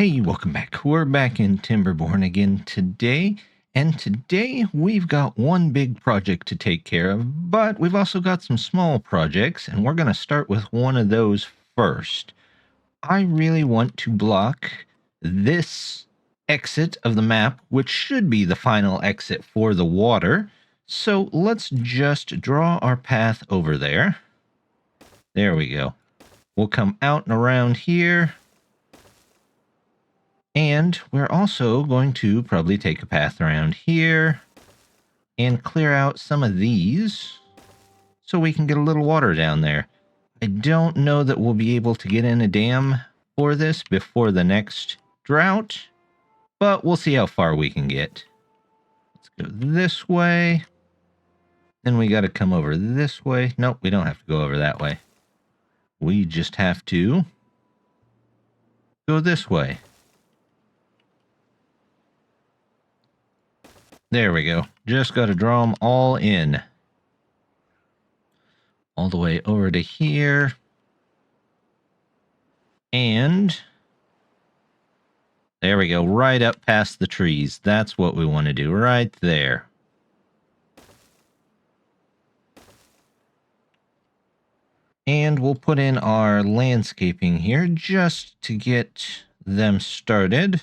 Hey, welcome back. We're back in Timberborn again today, and today we've got one big project to take care of, but we've also got some small projects, and we're going to start with one of those first. I really want to block this exit of the map, which should be the final exit for the water, so let's just draw our path over there. There we go. We'll come out and around here. And we're also going to probably take a path around here and clear out some of these so we can get a little water down there. I don't know that we'll be able to get in a dam for this before the next drought, but we'll see how far we can get. Let's go this way. Then we got to come over this way. Nope, we don't have to go over that way. We just have to go this way. There we go. Just got to draw them all in. All the way over to here. And there we go. Right up past the trees. That's what we want to do. Right there. And we'll put in our landscaping here just to get them started.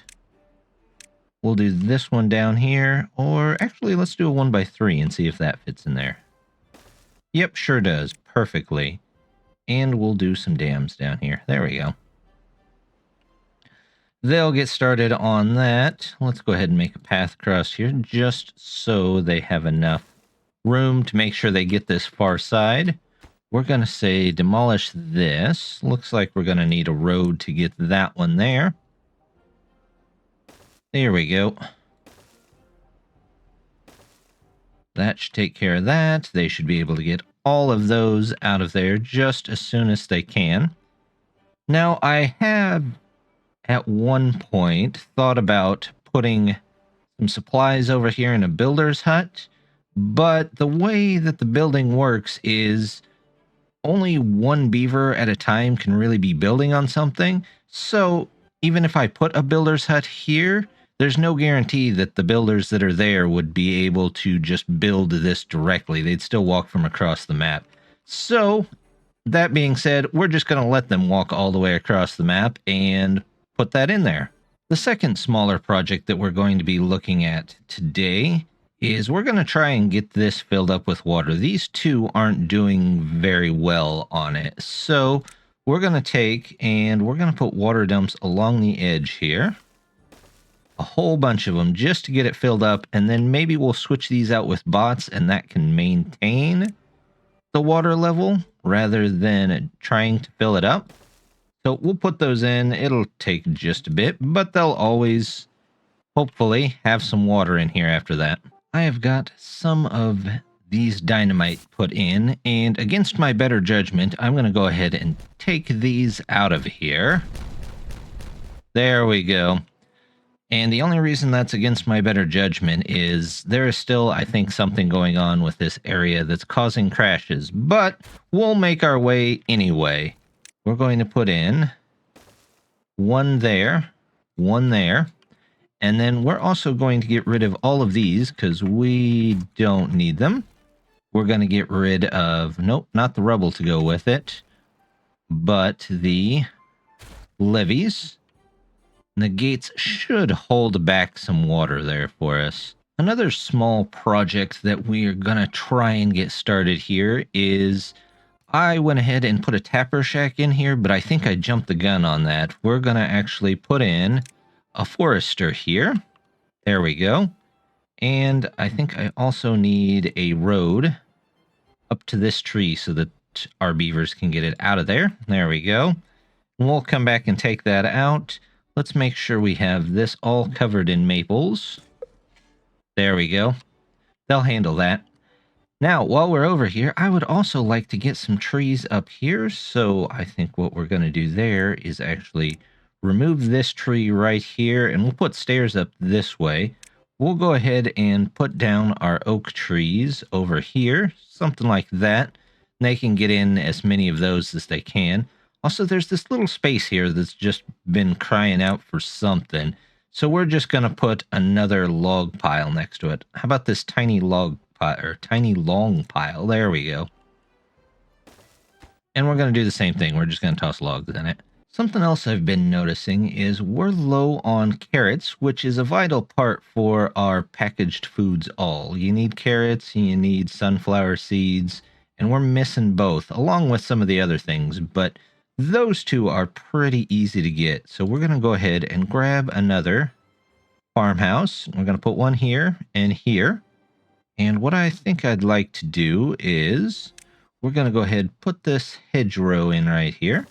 We'll do this one down here, or actually let's do a 1x3 and see if that fits in there. Yep, sure does, perfectly. And we'll do some dams down here. There we go. They'll get started on that. Let's go ahead and make a path across here, just so they have enough room to make sure they get this far side. We're going to say demolish this. Looks like we're going to need a road to get that one there. There we go. That should take care of that. They should be able to get all of those out of there just as soon as they can. Now, I have at one point thought about putting some supplies over here in a builder's hut, but the way that the building works is only one beaver at a time can really be building on something. So even if I put a builder's hut here, there's no guarantee that the builders that are there would be able to just build this directly. They'd still walk from across the map. So, that being said, we're just going to let them walk all the way across the map and put that in there. The second smaller project that we're going to be looking at today is we're going to try and get this filled up with water. These two aren't doing very well on it. So, we're going to take and we're going to put water dumps along the edge here. A whole bunch of them just to get it filled up, and then maybe we'll switch these out with bots and that can maintain the water level rather than trying to fill it up. So we'll put those in. It'll take just a bit, but they'll always hopefully have some water in here after that. I have got some of these dynamite put in, and against my better judgment, I'm going to go ahead and take these out of here. There we go. And the only reason that's against my better judgment is there is still, I think, something going on with this area that's causing crashes. But we'll make our way anyway. We're going to put in one there, and then we're also going to get rid of all of these because we don't need them. We're going to get rid of, nope, not the rubble to go with it, but the levees. The gates should hold back some water there for us. Another small project that we are going to try and get started here is I went ahead and put a tapper shack in here, but I think I jumped the gun on that. We're going to actually put in a forester here. There we go. And I think I also need a road up to this tree so that our beavers can get it out of there. There we go. And we'll come back and take that out. Let's make sure we have this all covered in maples. There we go. They'll handle that. Now, while we're over here, I would also like to get some trees up here. So I think what we're going to do there is actually remove this tree right here, and we'll put stairs up this way. We'll go ahead and put down our oak trees over here, something like that. They can get in as many of those as they can. Also, there's this little space here that's just been crying out for something. So we're just going to put another log pile next to it. How about this tiny log pile, or tiny long pile? There we go. And we're going to do the same thing. We're just going to toss logs in it. Something else I've been noticing is we're low on carrots, which is a vital part for our packaged foods all. You need carrots, you need sunflower seeds, and we're missing both, along with some of the other things, but those two are pretty easy to get. So we're going to go ahead and grab another farmhouse. We're going to put one here and here. And what I think I'd like to do is we're going to go ahead and put this hedgerow in right here.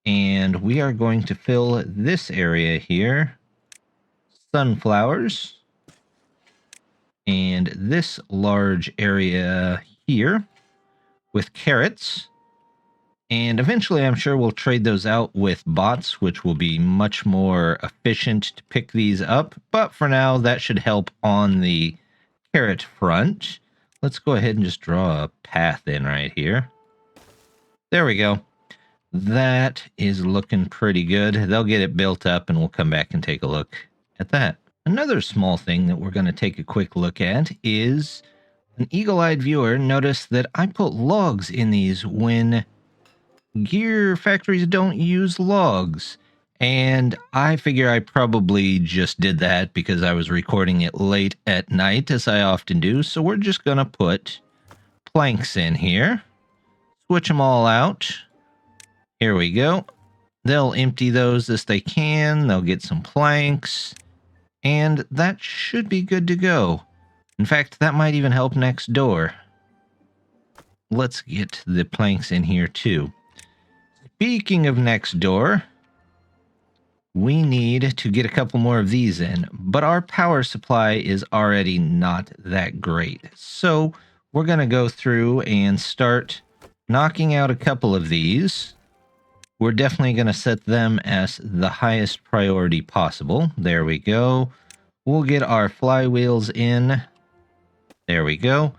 And we are going to fill this area here, sunflowers, and this large area here with carrots. And eventually I'm sure we'll trade those out with bots, which will be much more efficient to pick these up. But for now, that should help on the carrot front. Let's go ahead and just draw a path in right here. There we go. That is looking pretty good. They'll get it built up and we'll come back and take a look at that. Another small thing that we're going to take a quick look at is an eagle-eyed viewer noticed that I put logs in these when gear factories don't use logs. And I figure I probably just did that because I was recording it late at night, as I often do. So we're just going to put planks in here. Switch them all out. Here we go. They'll empty those as they can. They'll get some planks. And that should be good to go. In fact, that might even help next door. Let's get the planks in here too. Speaking of next door, we need to get a couple more of these in. But our power supply is already not that great. So we're going to go through and start knocking out a couple of these. We're definitely going to set them as the highest priority possible. There we go. We'll get our flywheels in. There we go.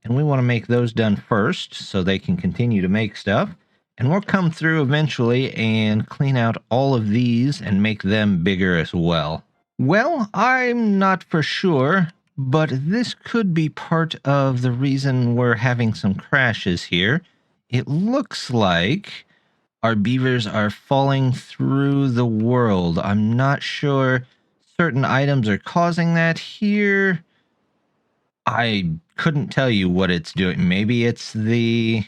And we want to make those done first so they can continue to make stuff. And we'll come through eventually and clean out all of these and make them bigger as well. Well, I'm not for sure, but this could be part of the reason we're having some crashes here. It looks like our beavers are falling through the world. I'm not sure certain items are causing that here. I couldn't tell you what it's doing. Maybe it's the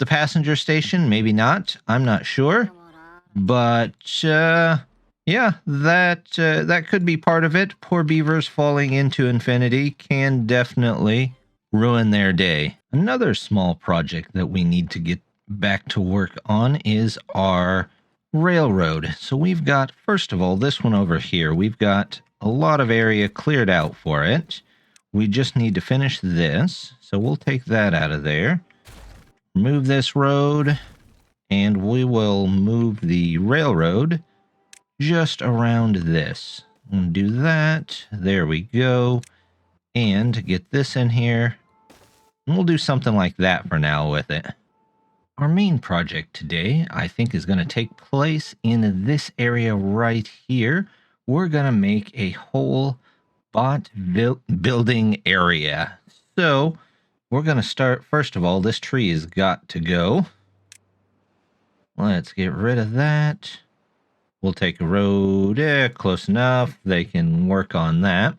passenger station, maybe not. I'm not sure. But yeah, that could be part of it. Poor beavers falling into infinity can definitely ruin their day. Another small project that we need to get back to work on is our railroad. So we've got, first of all, this one over here. We've got a lot of area cleared out for it. We just need to finish this. So we'll take that out of there. Remove this road, and we will move the railroad just around this. And do that. There we go. And get this in here. And we'll do something like that for now with it. Our main project today, I think, is going to take place in this area right here. We're going to make a whole bot building area. So we're going to start, first of all, this tree has got to go. Let's get rid of that. We'll take a road close enough. They can work on that.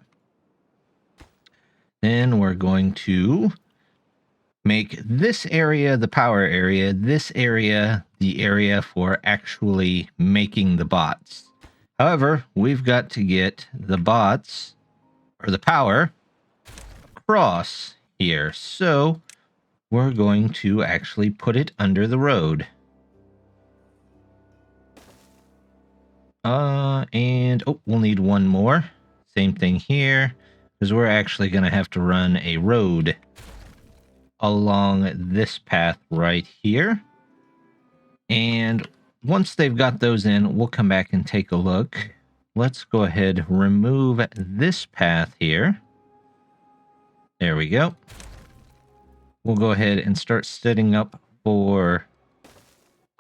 Then we're going to make this area the power area, this area the area for actually making the bots. However, we've got to get the bots, or the power, across here. So we're going to actually put it under the road. We'll need one more. Same thing here, because we're actually going to have to run a road along this path right here. And once they've got those in, we'll come back and take a look. Let's go ahead, remove this path here. There we go. We'll go ahead and start setting up for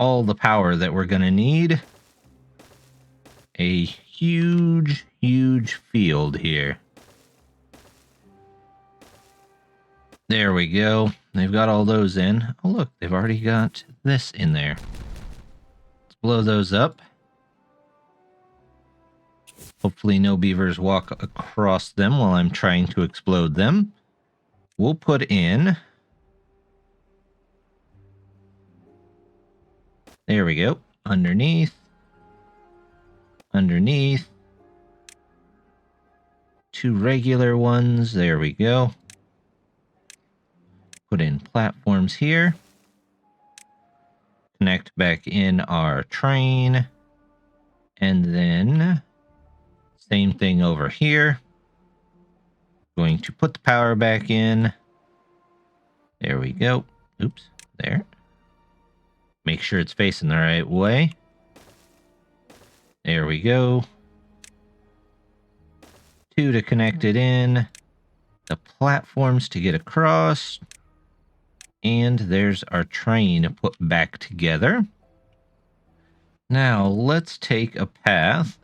all the power that we're going to need. A huge, huge field here. There we go. They've got all those in. Oh, look, they've already got this in there. Let's blow those up. Hopefully no beavers walk across them while I'm trying to explode them. We'll put in... There we go. Underneath. Underneath. 2 regular ones. There we go. Put in platforms here. Connect back in our train. And then same thing over here. Going to put the power back in. There we go. Oops. There. Make sure it's facing the right way. There we go. 2 to connect it in. The platforms to get across. And there's our train to put back together. Now, let's take a path.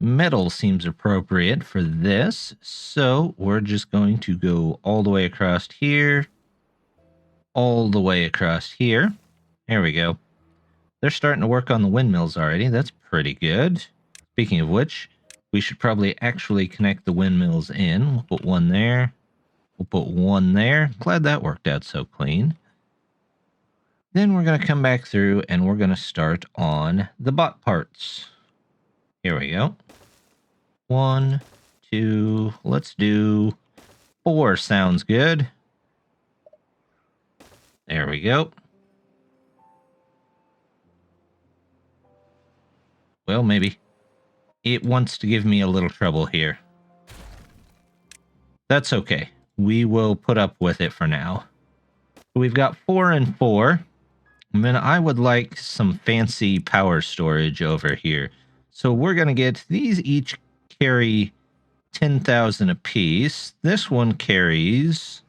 Metal seems appropriate for this. So, we're just going to go all the way across here. All the way across here. There we go. They're starting to work on the windmills already. That's pretty good. Speaking of which, we should probably actually connect the windmills in. We'll put one there. We'll put one there. Glad that worked out so clean. Then we're going to come back through and we're going to start on the bot parts. Here we go. 1, 2, let's do 4 sounds good. There we go. Well, maybe. It wants to give me a little trouble here. That's okay. We will put up with it for now. We've got 4 and 4. And then I would like some fancy power storage over here. So we're going to get these each carry 10,000 apiece. This one carries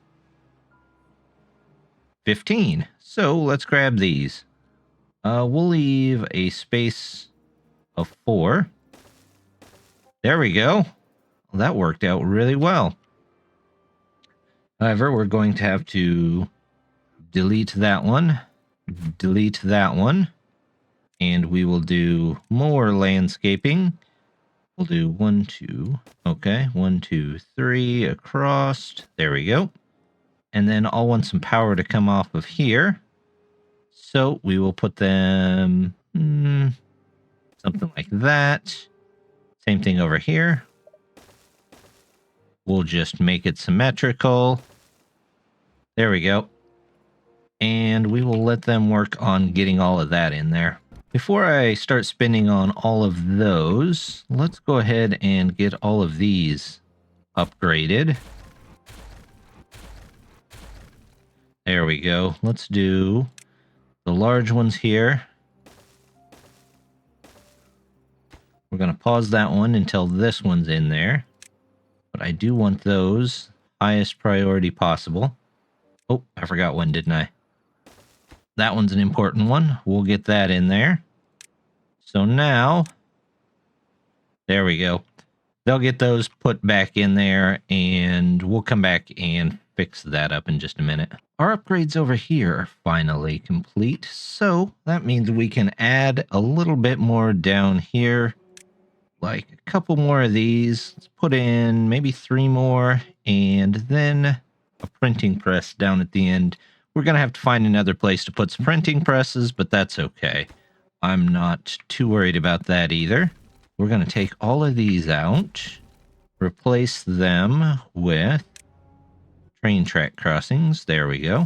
15. So let's grab these. We'll leave a space of 4. There we go. Well, that worked out really well. However, we're going to have to delete that one. Delete that one. And we will do more landscaping. We'll do 1, 2. Okay, 1, 2, 3 across. There we go. And then I'll want some power to come off of here. So we will put them something like that. Same thing over here. We'll just make it symmetrical. There we go. And we will let them work on getting all of that in there. Before I start spinning on all of those, let's go ahead and get all of these upgraded. There we go. Let's do the large ones here. We're going to pause that one until this one's in there. But I do want those highest priority possible. Oh, I forgot one, didn't I? That one's an important one. We'll get that in there. So now, there we go. They'll get those put back in there, and we'll come back and fix that up in just a minute. Our upgrades over here are finally complete, so that means we can add a little bit more down here. Like a couple more of these. Let's put in maybe 3 more, and then a printing press down at the end. We're going to have to find another place to put some printing presses, but that's okay. I'm not too worried about that either. We're going to take all of these out, replace them with train track crossings. There we go. I'm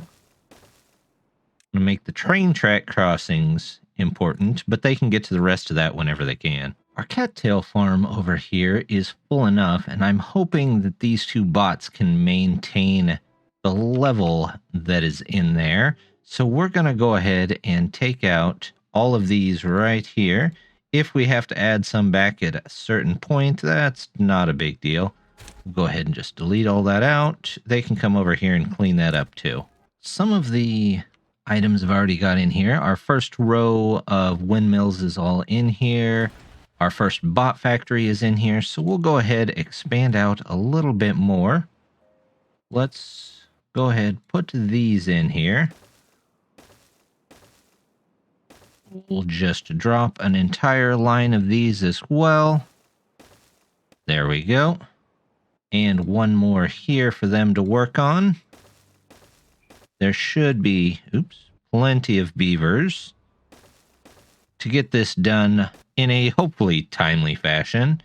going to make the train track crossings important, but they can get to the rest of that whenever they can. Our cattail farm over here is full enough, and I'm hoping that these 2 bots can maintain the level that is in there. So we're going to go ahead and take out all of these right here. If we have to add some back at a certain point, that's not a big deal. We'll go ahead and just delete all that out. They can come over here and clean that up too. Some of the items I've already got in here. Our first row of windmills is all in here. Our first bot factory is in here. So we'll go ahead, expand out a little bit more. Let's go ahead, put these in here. We'll just drop an entire line of these as well. There we go. And one more here for them to work on. There should be, plenty of beavers to get this done in a hopefully timely fashion.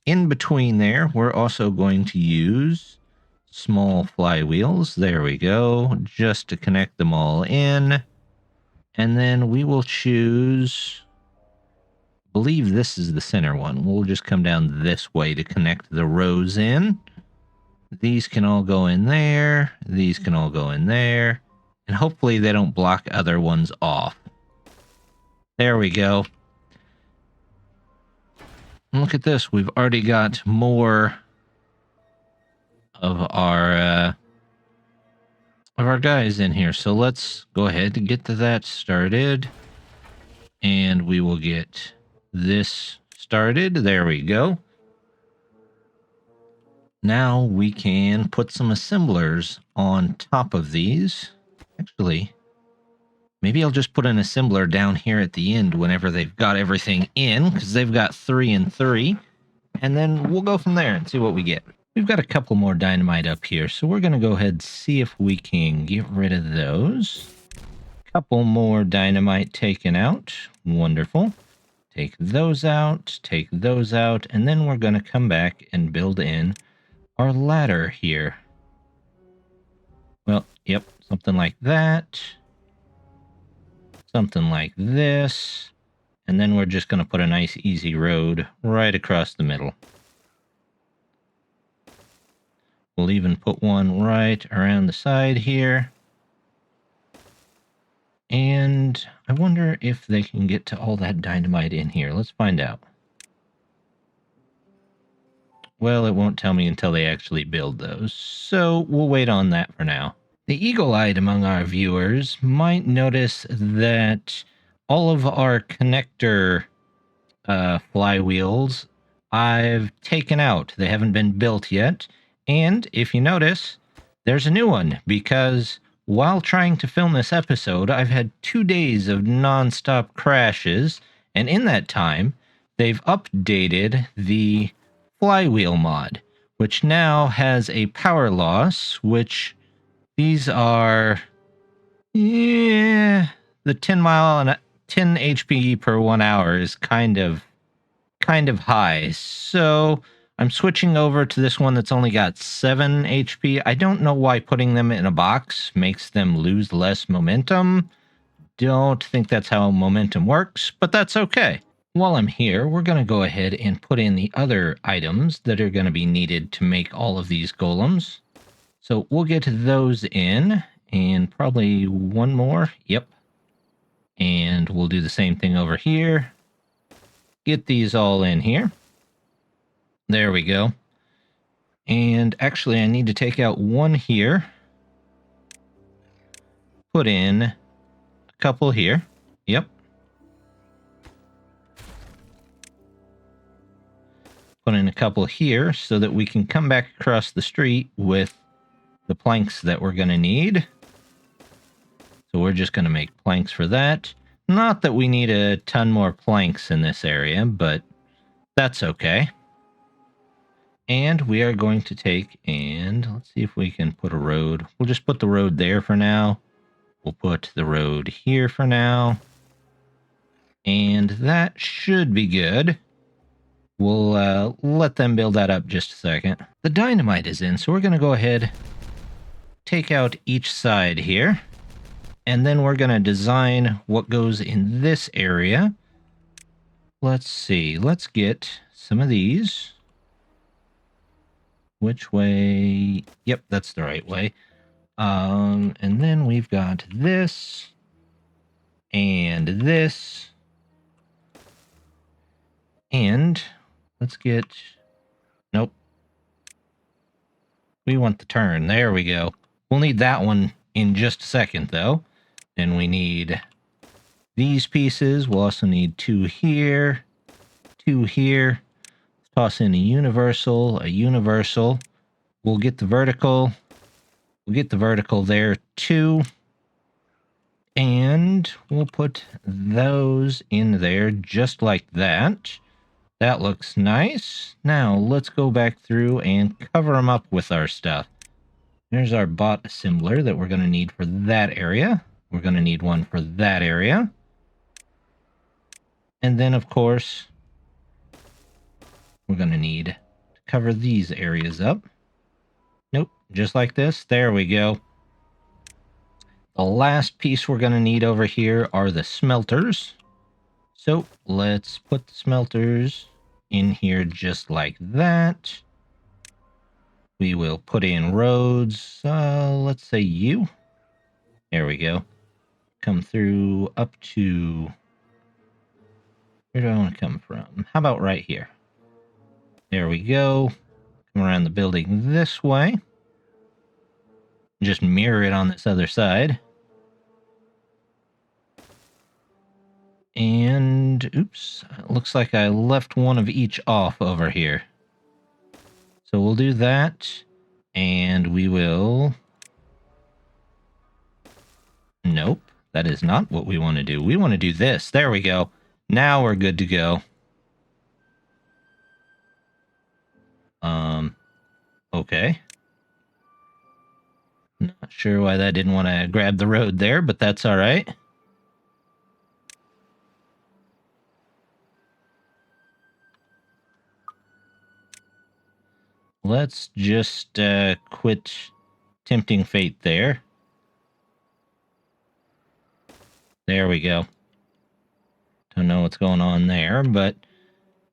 In between there, we're also going to use small flywheels. There we go, just to connect them all in. And then we will choose, I believe this is the center one. We'll just come down this way to connect the rows in. These can all go in there. These can all go in there. And hopefully they don't block other ones off. There we go. And look at this. We've already got more of our guys in here. So let's go ahead and get to that started. And we will get this started. There we go. Now we can put some assemblers on top of these. Actually, maybe I'll just put an assembler down here at the end whenever they've got everything in, because they've got 3 and 3. And then we'll go from there and see what we get. We've got a couple more dynamite up here, so we're going to go ahead and see if we can get rid of those. Couple more dynamite taken out. Wonderful. Take those out, and then we're going to come back and build in our ladder here. Well, yep, something like that. Something like this. And then we're just going to put a nice easy road right across the middle. We'll even put one right around the side here. And I wonder if they can get to all that dynamite in here. Let's find out. Well, it won't tell me until they actually build those, so we'll wait on that for now. The eagle-eyed among our viewers might notice that all of our connector flywheels I've taken out. They haven't been built yet. And if you notice, there's a new one, because while trying to film this episode, I've had 2 days of non-stop crashes, and in that time, they've updated the flywheel mod, which now has a power loss, which these are, the 10 HP per 1 hour is kind of high. So I'm switching over to this one that's only got 7 HP. I don't know why putting them in a box makes them lose less momentum. Don't think that's how momentum works, but that's okay. While I'm here, we're going to go ahead and put in the other items that are going to be needed to make all of these golems. So we'll get those in, and probably one more. Yep. And we'll do the same thing over here. Get these all in here. There we go. And actually, I need to take out one here. Put in a couple here. Yep. Put in a couple here so that we can come back across the street with the planks that we're going to need. So we're just going to make planks for that. Not that we need a ton more planks in this area, but that's okay. And we are going to take and let's see if we can put a road. We'll just put the road there for now. We'll put the road here for now. And that should be good. We'll let them build that up just a second. The dynamite is in, so we're going to go ahead, take out each side here. And then we're going to design what goes in this area. Let's see. Let's get some of these. Which way? Yep, that's the right way. And then we've got this. And this. And let's get... Nope. We want the turn. There we go. We'll need that one in just a second, though. Then we need these pieces. We'll also need 2 here, 2 here. Toss in a universal, a universal. We'll get the vertical. We'll get the vertical there too. And we'll put those in there just like that. That looks nice. Now let's go back through and cover them up with our stuff. There's our bot assembler that we're going to need for that area. We're going to need one for that area. And then, of course, we're going to need to cover these areas up. Nope, just like this. There we go. The last piece we're going to need over here are the smelters. So let's put the smelters in here just like that. We will put in roads. Let's say U. There we go. Come through up to... Where do I want to come from? How about right here? There we go. Come around the building this way. Just mirror it on this other side. And, oops, looks like I left one of each off over here. So we'll do that, and we will... Nope, that is not what we want to do. We want to do this. There we go. Now we're good to go. Okay. Not sure why that didn't want to grab the road there, but that's all right. Let's just quit tempting fate there. There we go. Don't know what's going on there, but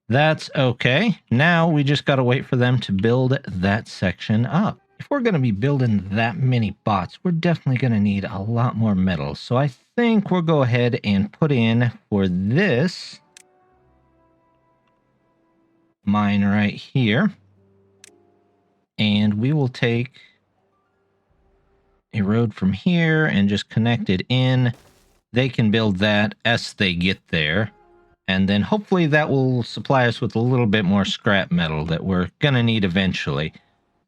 that's okay. Now we just got to wait for them to build that section up. If we're going to be building that many bots, we're definitely going to need a lot more metal. So I think we'll go ahead and put in for this mine right here. And we will take a road from here and just connect it in. They can build that as they get there. And then hopefully that will supply us with a little bit more scrap metal that we're going to need eventually.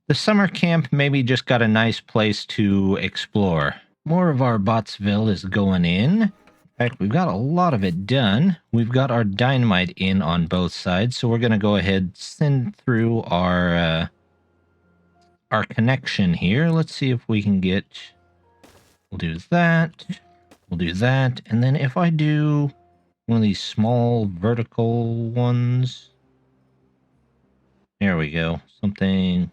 The summer camp maybe just got a nice place to explore. More of our Botsville is going in. In fact, we've got a lot of it done. We've got our dynamite in on both sides, so we're going to go ahead and send through our connection here. Let's see if we can get... We'll do that. We'll do that. And then if I do one of these small vertical ones... There we go. Something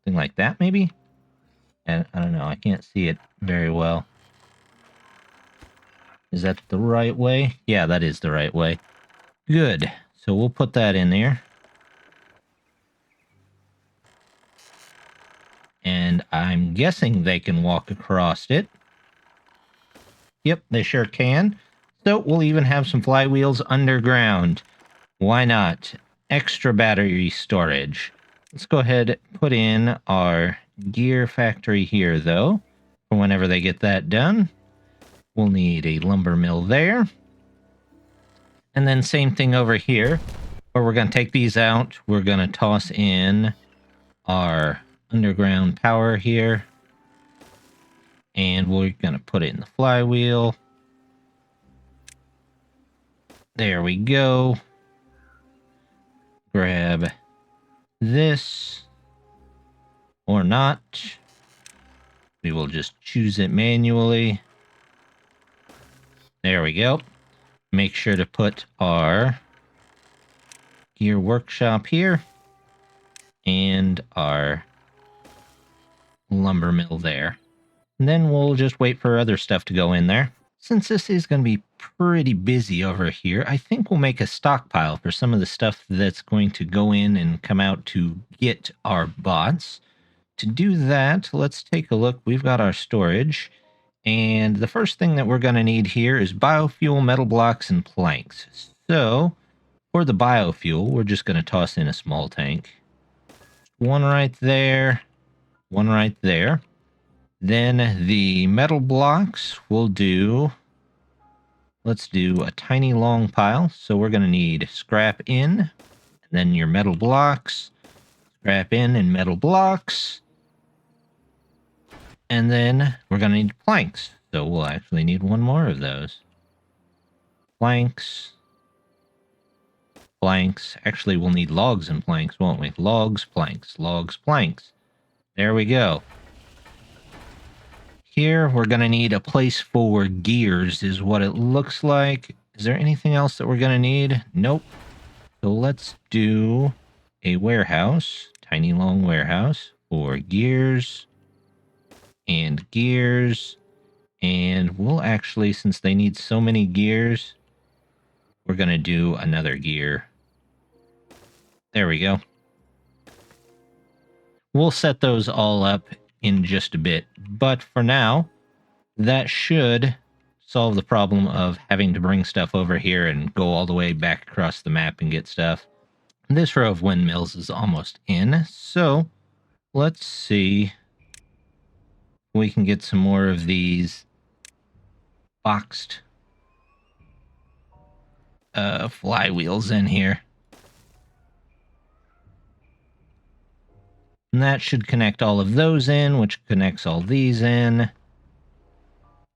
like that, maybe? And I don't know. I can't see it very well. Is that the right way? Yeah, that is the right way. Good. So we'll put that in there. And I'm guessing they can walk across it. Yep, they sure can. So we'll even have some flywheels underground. Why not? Extra battery storage. Let's go ahead and put in our gear factory here, though, for whenever they get that done. We'll need a lumber mill there. And then same thing over here, where we're going to take these out. We're going to toss in our underground power here. And we're going to put it in the flywheel. There we go. Grab this. Or not. We will just choose it manually. There we go. Make sure to put our gear workshop here. And our lumber mill there. And then we'll just wait for other stuff to go in there. Since this is going to be pretty busy over here, I think we'll make a stockpile for some of the stuff that's going to go in and come out to get our bots. To do that, let's take a look. We've got our storage. And the first thing that we're going to need here is biofuel, metal blocks, and planks. So, for the biofuel, we're just going to toss in a small tank. One right there. One right there. Then the metal blocks will do... Let's do a tiny long pile. So we're going to need scrap in, and then your metal blocks, scrap in and metal blocks. And then we're going to need planks. So we'll actually need one more of those. Planks. Planks. Actually, we'll need logs and planks, won't we? Logs, planks. Logs, planks. There we go. Here, we're going to need a place for gears, is what it looks like. Is there anything else that we're going to need? Nope. So let's do a warehouse, tiny long warehouse for gears and gears. And we'll actually, since they need so many gears, we're going to do another gear. There we go. We'll set those all up in just a bit. But for now, that should solve the problem of having to bring stuff over here and go all the way back across the map and get stuff. This row of windmills is almost in, so let's see if we can get some more of these boxed flywheels in here. And that should connect all of those in, which connects all these in.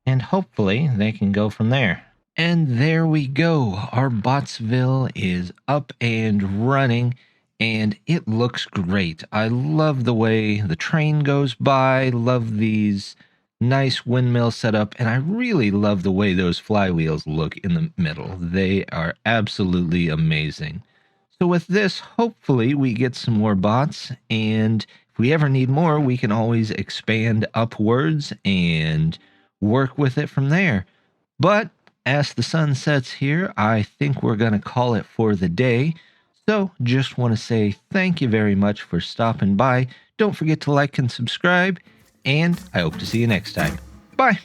And hopefully they can go from there. And there we go. Our Botsville is up and running, and it looks great. I love the way the train goes by, love these nice windmill setup, and I really love the way those flywheels look in the middle. They are absolutely amazing. So with this, hopefully we get some more bots, and if we ever need more, we can always expand upwards and work with it from there. But as the sun sets here, I think we're going to call it for the day. So just want to say thank you very much for stopping by. Don't forget to like and subscribe, and I hope to see you next time. Bye.